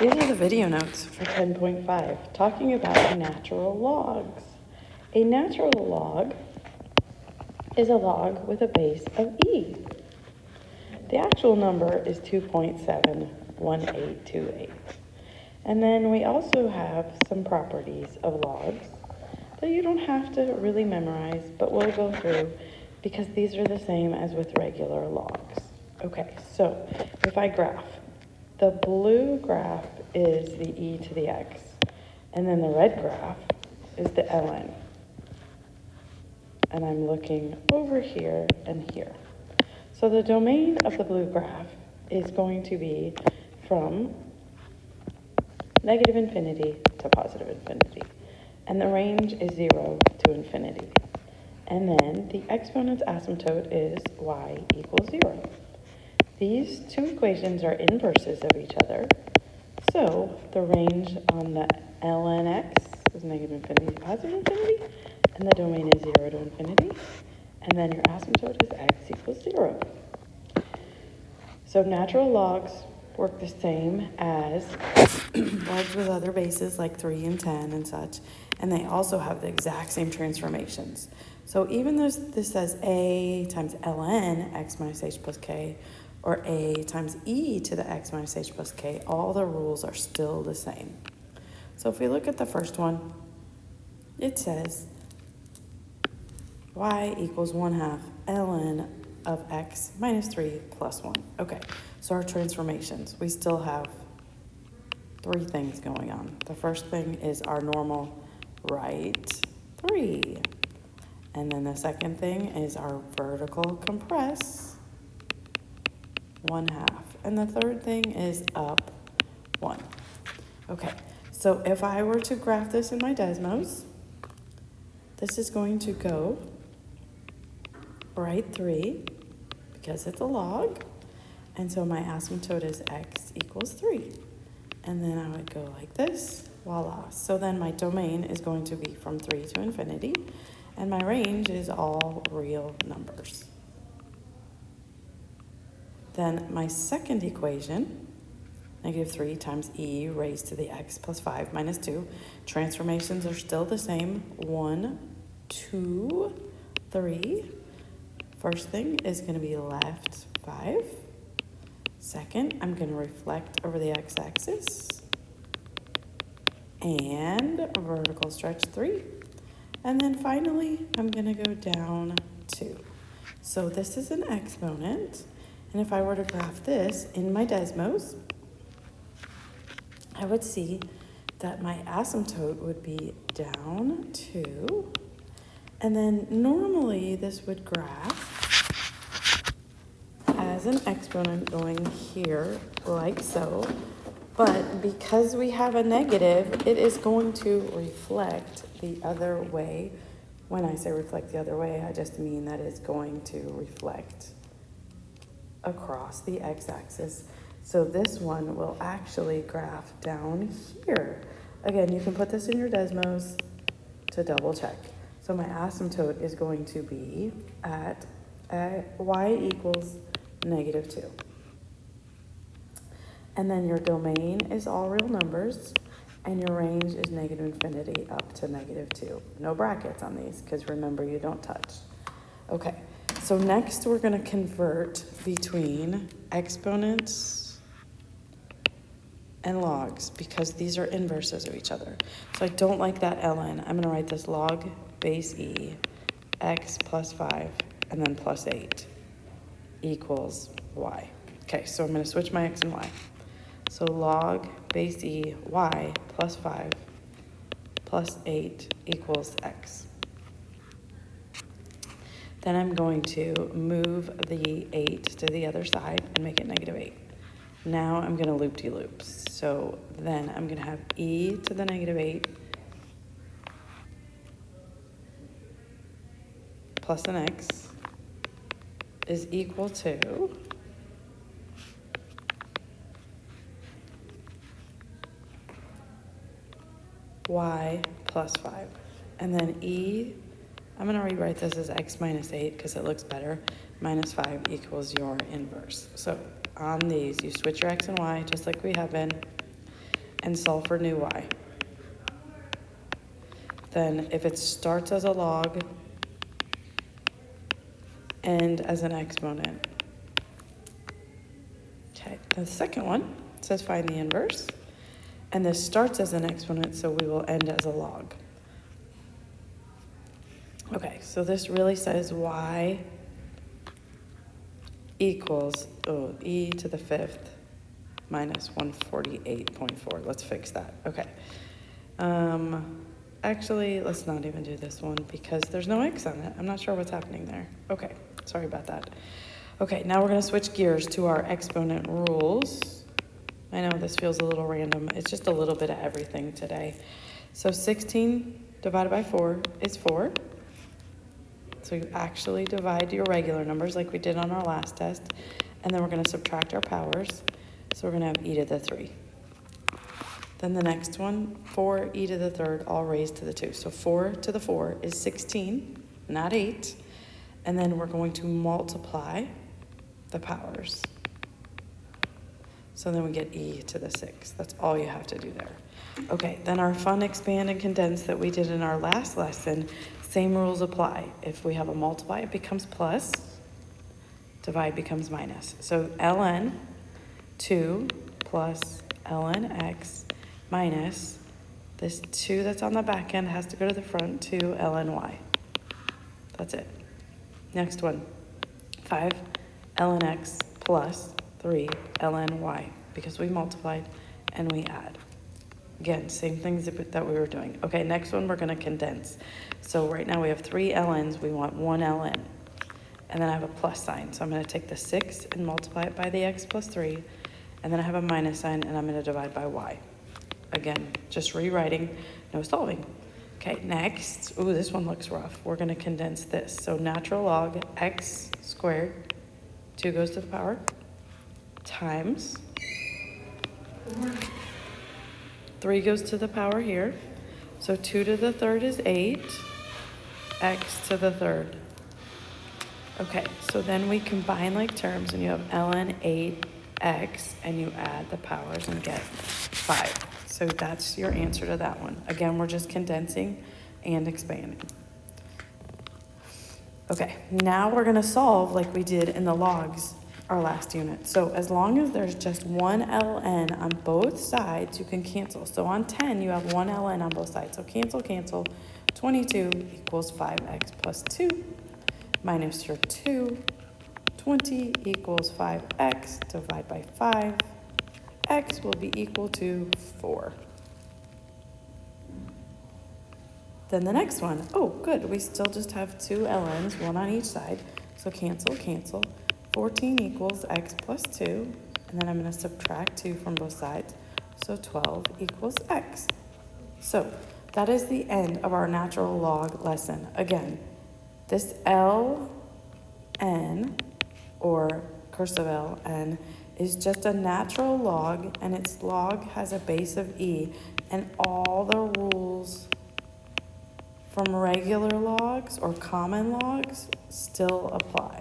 These are the video notes for 10.5, talking about natural logs. A natural log is a log with a base of e. The actual number is 2.71828. And then we also have some properties of logs that you don't have to really memorize, but we'll go through because these are the same as with regular logs. Okay, so if I graph, the blue graph is the e to the x, and then the red graph is the ln. And I'm looking over here and here. So the domain of the blue graph is going to be from negative infinity to positive infinity. And the range is 0 to infinity. And then the exponent's asymptote is y equals 0. These two equations are inverses of each other. So the range on the ln x is negative infinity to positive infinity, and the domain is 0 to infinity. And then your asymptote is x equals 0. So natural logs work the same as logs with other bases like 3 and 10 and such, and they also have the exact same transformations. So even though this says a times ln x minus h plus k, or a times e to the x minus h plus k, all the rules are still the same. So if we look at the first one, it says y equals 1/2 ln of x minus 3 plus 1. Okay, so our transformations, we still have three things going on. The first thing is our normal right 3. And then the second thing is our vertical compress 1/2. And the third thing is up 1. Okay, so if I were to graph this in my Desmos, this is going to go right 3 because it's a log. And so my asymptote is x equals 3. And then I would go like this, voila. So then my domain is going to be from 3 to infinity, and my range is all real numbers. Then my second equation, negative 3 times e raised to the x plus 5 minus 2. Transformations are still the same, 1, 2, 3. First thing is going to be left 5. Second, I'm going to reflect over the x-axis and vertical stretch 3. And then finally, I'm going to go down 2. So this is an exponent. And if I were to graph this in my Desmos, I would see that my asymptote would be down 2. And then normally this would graph as an exponent going here like so. But because we have a negative, it is going to reflect the other way. When I say reflect the other way, I just mean that it's going to reflect across the x-axis. So this one will actually graph down here. Again, you can put this in your Desmos to double check. So my asymptote is going to be at y equals negative 2. And then your domain is all real numbers, and your range is negative infinity up to negative 2. No brackets on these, because remember, you don't touch. Okay, so next we're going to convert between exponents and logs, because these are inverses of each other. So I don't like that ln. I'm going to write this log base e, x plus 5, and then plus 8 equals y. Okay, so I'm going to switch my x and y. So log base e y plus 5 plus 8 equals x. Then I'm going to move the 8 to the other side and make it negative 8. Now I'm going to loop-de-loops. So then I'm going to have e to the negative 8 plus an x is equal to y plus 5. And then e, I'm going to rewrite this as x minus 8 because it looks better, minus 5 equals your inverse. So on these, you switch your x and y just like we have been. and solve for new y. Then if it starts as a log, end as an exponent. Okay, the second one says find the inverse. And this starts as an exponent, so we will end as a log. Okay, so this really says y equals e to the 5th minus 148.4. Let's fix that. Okay. Actually, let's not even do this one because there's no x on it. I'm not sure what's happening there. Okay, sorry about that. Okay, now we're going to switch gears to our exponent rules. I know this feels a little random. It's just a little bit of everything today. So 16 divided by 4 is 4. So you actually divide your regular numbers like we did on our last test. And then we're going to subtract our powers. So we're going to have e to the 3. Then the next one, 4 e to the 3rd, all raised to the 2. So 4 to the 4 is 16, not 8. And then we're going to multiply the powers. So then we get e to the 6. That's all you have to do there. Okay, then our fun expand and condense that we did in our last lesson, same rules apply. If we have a multiply, it becomes plus. Divide becomes minus. So ln 2 plus ln x minus this 2 that's on the back end has to go to the front, 2 ln y. That's it. Next one, 5 ln x plus 3 ln y, because we multiplied and we add. Again, same things that we were doing. Okay, next one we're going to condense. So right now we have 3 ln's, we want 1 ln. And then I have a plus sign, so I'm going to take the 6 and multiply it by the x plus 3, and then I have a minus sign, and I'm going to divide by y. Again, just rewriting, no solving. Okay, next, ooh, this one looks rough. We're going to condense this. So natural log x squared, 2 goes to the power, times 3 goes to the power here. So 2 to the 3rd is 8, x to the 3rd. Okay, so then we combine like terms, and you have ln 8x, and you add the powers and get 5. So that's your answer to that one. Again, we're just condensing and expanding. Okay, now we're going to solve like we did in the logs our last unit. So as long as there's just one ln on both sides, you can cancel. So on 10, you have one ln on both sides. So cancel, cancel. 22 equals 5x plus 2 minus your 2. 20 equals 5x, divide by 5. X will be equal to 4. Then the next one, oh good, we still just have 2 ln's, one on each side. So cancel, cancel. 14 equals x plus 2, and then I'm going to subtract 2 from both sides. So 12 equals x. So that is the end of our natural log lesson. Again, this ln, or cursive ln, is just a natural log, and its log has a base of e, and all the rules from regular logs or common logs still apply.